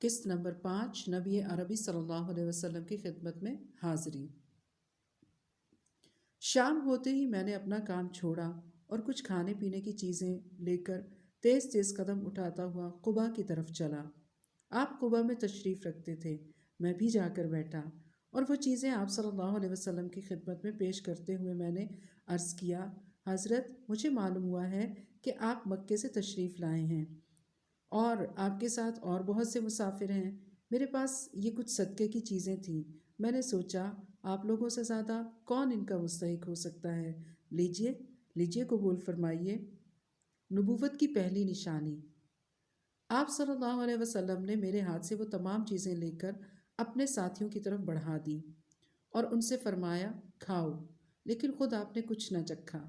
قسط نمبر 5، نبی عربی صلی اللہ علیہ وسلم کی خدمت میں حاضری۔ شام ہوتے ہی میں نے اپنا کام چھوڑا اور کچھ کھانے پینے کی چیزیں لے کر تیز تیز قدم اٹھاتا ہوا قبا کی طرف چلا۔ آپ قبا میں تشریف رکھتے تھے، میں بھی جا کر بیٹھا اور وہ چیزیں آپ صلی اللہ علیہ وسلم کی خدمت میں پیش کرتے ہوئے میں نے عرض کیا، حضرت مجھے معلوم ہوا ہے کہ آپ مکے سے تشریف لائے ہیں اور آپ کے ساتھ اور بہت سے مسافر ہیں۔ میرے پاس یہ کچھ صدقے کی چیزیں تھیں، میں نے سوچا آپ لوگوں سے زیادہ کون ان کا مستحق ہو سکتا ہے، لیجئے لیجئے قبول فرمائیے۔ نبوت کی پہلی نشانی۔ آپ صلی اللہ علیہ وسلم نے میرے ہاتھ سے وہ تمام چیزیں لے کر اپنے ساتھیوں کی طرف بڑھا دی اور ان سے فرمایا، کھاؤ، لیکن خود آپ نے کچھ نہ چکھا۔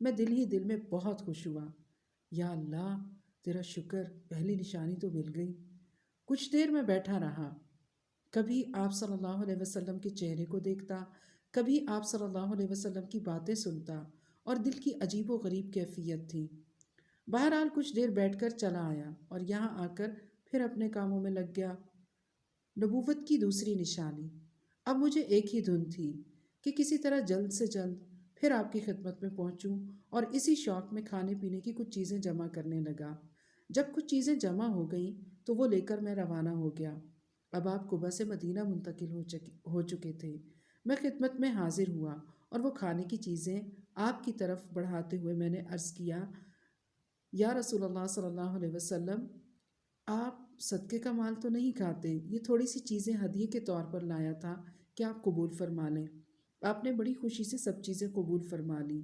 میں دل ہی دل میں بہت خوش ہوا، یا اللہ تیرا شکر، پہلی نشانی تو مل گئی۔ کچھ دیر میں بیٹھا رہا، کبھی آپ صلی اللہ علیہ وسلم کے چہرے کو دیکھتا، کبھی آپ صلی اللہ علیہ وسلم کی باتیں سنتا اور دل کی عجیب و غریب کیفیت تھی۔ بہرحال کچھ دیر بیٹھ کر چلا آیا اور یہاں آ کر پھر اپنے کاموں میں لگ گیا۔ نبوت کی دوسری نشانی۔ اب مجھے ایک ہی دھن تھی کہ کسی طرح جلد سے جلد پھر آپ کی خدمت میں پہنچوں اور اسی شوق میں کھانے پینے کی کچھ چیزیں جمع کرنے لگا۔ جب کچھ چیزیں جمع ہو گئیں تو وہ لے کر میں روانہ ہو گیا۔ اب آپ قبا سے مدینہ منتقل ہو چکے تھے۔ میں خدمت میں حاضر ہوا اور وہ کھانے کی چیزیں آپ کی طرف بڑھاتے ہوئے میں نے عرض کیا، یا رسول اللہ صلی اللہ علیہ وسلم، آپ صدقے کا مال تو نہیں کھاتے، یہ تھوڑی سی چیزیں ہدیے کے طور پر لایا تھا کہ آپ قبول فرما لیں۔ آپ نے بڑی خوشی سے سب چیزیں قبول فرما لیں،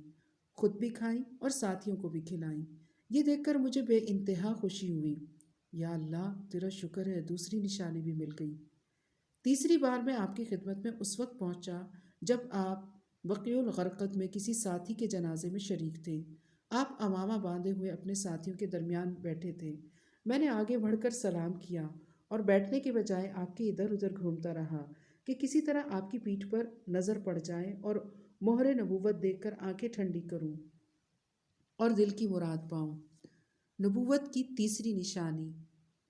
خود بھی کھائیں اور ساتھیوں کو بھی کھلائیں۔ یہ دیکھ کر مجھے بے انتہا خوشی ہوئی، یا اللہ تیرا شکر ہے، دوسری نشانی بھی مل گئی۔ تیسری بار میں آپ کی خدمت میں اس وقت پہنچا جب آپ بقیع الغرقد میں کسی ساتھی کے جنازے میں شریک تھے۔ آپ عمامہ باندھے ہوئے اپنے ساتھیوں کے درمیان بیٹھے تھے۔ میں نے آگے بڑھ کر سلام کیا اور بیٹھنے کے بجائے آپ کے ادھر ادھر گھومتا رہا کہ کسی طرح آپ کی پیٹھ پر نظر پڑ جائے اور مہر نبوت دیکھ کر آنکھیں ٹھنڈی کروں اور دل کی مراد پاؤں۔ نبوت کی تیسری نشانی۔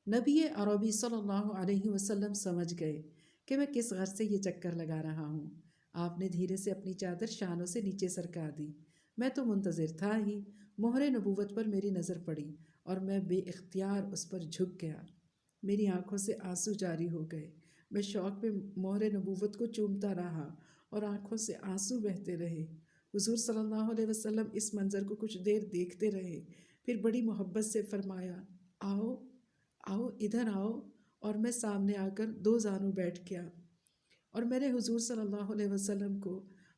نبی عربی صلی اللہ علیہ وسلم سمجھ گئے کہ میں کس غرض سے یہ چکر لگا رہا ہوں۔ آپ نے دھیرے سے اپنی چادر شانوں سے نیچے سرکا دی۔ میں تو منتظر تھا ہی، مہر نبوت پر میری نظر پڑی اور میں بے اختیار اس پر جھک گیا۔ میری آنکھوں سے آنسو جاری ہو گئے۔ میں شوق میں مہر نبوت کو چومتا رہا اور آنکھوں سے آنسو بہتے رہے۔ حضور صلی اللہ علیہ وسلم اس منظر کو کچھ دیر دیکھتے رہے، پھر بڑی محبت سے فرمایا، آؤ آؤ ادھر آؤ، اور میں سامنے آ کر دو زانوں بیٹھ گیا اور میں نے حضور صلی اللہ علیہ وسلم کو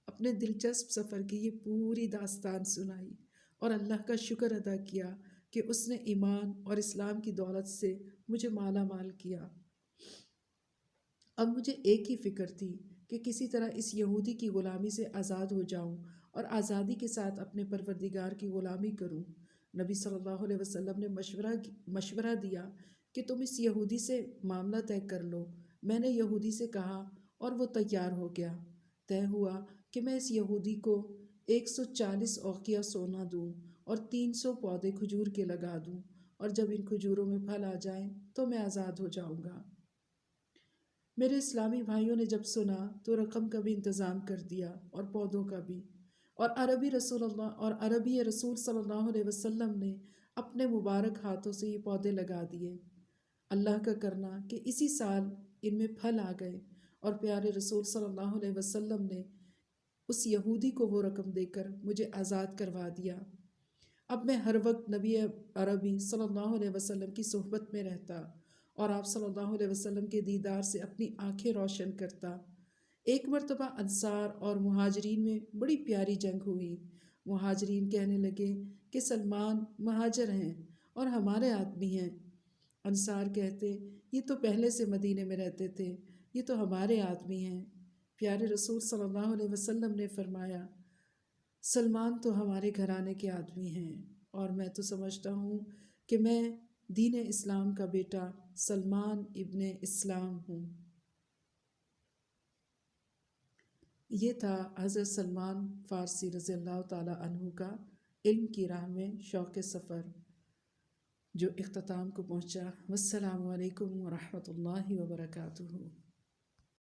اپنے دلچسپ سفر کی یہ پوری داستان سنائی اور اللہ کا شکر ادا کیا کہ اس نے ایمان اور اسلام کی دولت سے مجھے مالا مال کیا۔ اب مجھے ایک ہی فکر تھی کہ کسی طرح اس یہودی کی غلامی سے آزاد ہو جاؤں اور آزادی کے ساتھ اپنے پروردگار کی غلامی کروں۔ نبی صلی اللہ علیہ وسلم نے مشورہ دیا کہ تم اس یہودی سے معاملہ طے کر لو۔ میں نے یہودی سے کہا اور وہ تیار ہو گیا۔ طے ہوا کہ میں اس یہودی کو 140 اوقیہ سونا دوں اور 300 پودے کھجور کے لگا دوں، اور جب ان کھجوروں میں پھل آ جائیں تو میں آزاد ہو جاؤں گا۔ میرے اسلامی بھائیوں نے جب سنا تو رقم کا بھی انتظام کر دیا اور پودوں کا بھی، اور عربی رسول صلی اللہ علیہ وسلم نے اپنے مبارک ہاتھوں سے یہ پودے لگا دیے۔ اللہ کا کرنا کہ اسی سال ان میں پھل آ گئے اور پیارے رسول صلی اللہ علیہ وسلم نے اس یہودی کو وہ رقم دے کر مجھے آزاد کروا دیا۔ اب میں ہر وقت نبی عربی صلی اللہ علیہ وسلم کی صحبت میں رہتا اور آپ صلی اللہ علیہ وسلم کے دیدار سے اپنی آنکھیں روشن کرتا۔ ایک مرتبہ انصار اور مہاجرین میں بڑی پیاری جنگ ہوئی۔ مہاجرین کہنے لگے کہ سلمان مہاجر ہیں اور ہمارے آدمی ہیں۔ انصار کہتے، یہ تو پہلے سے مدینے میں رہتے تھے، یہ تو ہمارے آدمی ہیں۔ پیارے رسول صلی اللہ علیہ وسلم نے فرمایا، سلمان تو ہمارے گھرانے کے آدمی ہیں اور میں تو سمجھتا ہوں کہ میں دین اسلام کا بیٹا سلمان ابن اسلام ہوں۔ یہ تھا حضرت سلمان فارسی رضی اللہ تعالیٰ عنہ کا علم کی راہ میں شوق سفر۔ جو اختتام کو پہنچا۔ والسلام علیکم ورحمۃ اللہ وبرکاتہ۔